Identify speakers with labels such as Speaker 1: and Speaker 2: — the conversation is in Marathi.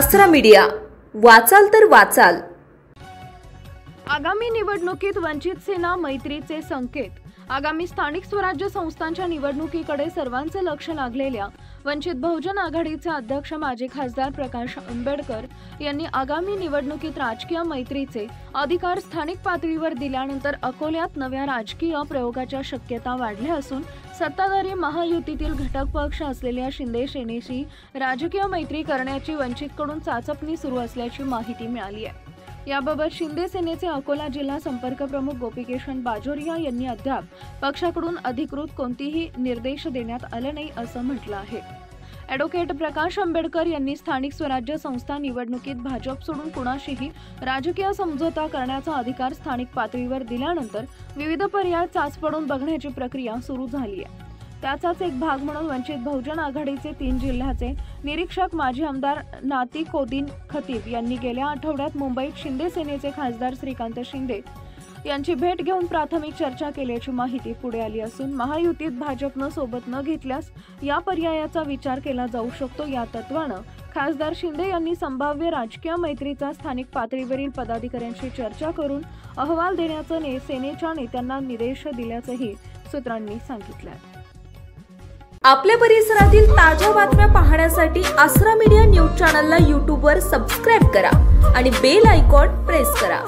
Speaker 1: आसरा मीडिया, वाचाल तर वाचाल।
Speaker 2: आगामी निवडणुकीत वंचित सेना मैत्रीचे संकेत। आगामी स्थानिक स्वराज्य संस्थांच्या निवडणुकीकडे सर्वांचे लक्ष लागलेल्या वंचित बहुजन आघाडीचे अध्यक्ष माजी खासदार प्रकाश आंबेडकर यांनी आगामी निवडणुकीत राजकीय मैत्रीचे अधिकार स्थानिक पातळीवर दिल्यानंतर अकोल्यात नव्या राजकीय प्रयोगाच्या शक्यता वाढल्या असून सत्ताधारी महायुतीतील घटक पक्ष असलेल्या शिंदे सेनेशी राजकीय मैत्री करण्याची वंचितकडून चाचपणी सुरू असल्याची माहिती मिळाली आहे। याबाबत शिंदे सेनेचे अकोला जिल्हा संपर्क प्रमुख गोपीकिशन बाजोरिया यांनी अद्याप पक्षाकडून अधिकृत कोणतीही निर्देश देण्यात आले नाही असं म्हटलं आहे। ॲडव्होकेट प्रकाश आंबेडकर यांनी स्थानिक स्वराज्य संस्था निवडणुकीत भाजप सोडून कुणाशीही राजकीय समझोता करण्याचा अधिकार स्थानिक पातळीवर दिल्यानंतर विविध पर्याय चाचपडून बघण्याची प्रक्रिया सुरू झाली आहे। त्याचाच एक भाग म्हणून वंचित बहुजन आघाडीचे 3 जिल्ह्याचे निरीक्षक माजी आमदार नातीकोदीन खतीब यांनी गेल्या आठवड्यात मुंबईत शिंदे सेनेचे खासदार श्रीकांत शिंदे यांची भेट घेऊन प्राथमिक चर्चा केल्याची माहिती पुढे आली असून महायुतीत भाजपनं सोबत न घेतल्यास या पर्यायाचा विचार केला जाऊ शकतो। या तत्वानं खासदार शिंदे यांनी संभाव्य राजकीय मैत्रीचा स्थानिक पातळीवरील पदाधिकाऱ्यांशी चर्चा करून अहवाल देण्याचं सेनेच्या नेत्यांना निर्देश दिल्याचंही सूत्रांनी सांगितलं।
Speaker 1: आपल्या परिसरातील ताज्या बातम्या पाहण्यासाठी आसरा मीडिया न्यूज चॅनलला YouTube वर सबस्क्राइब करा आणि बेल आयकॉन प्रेस करा।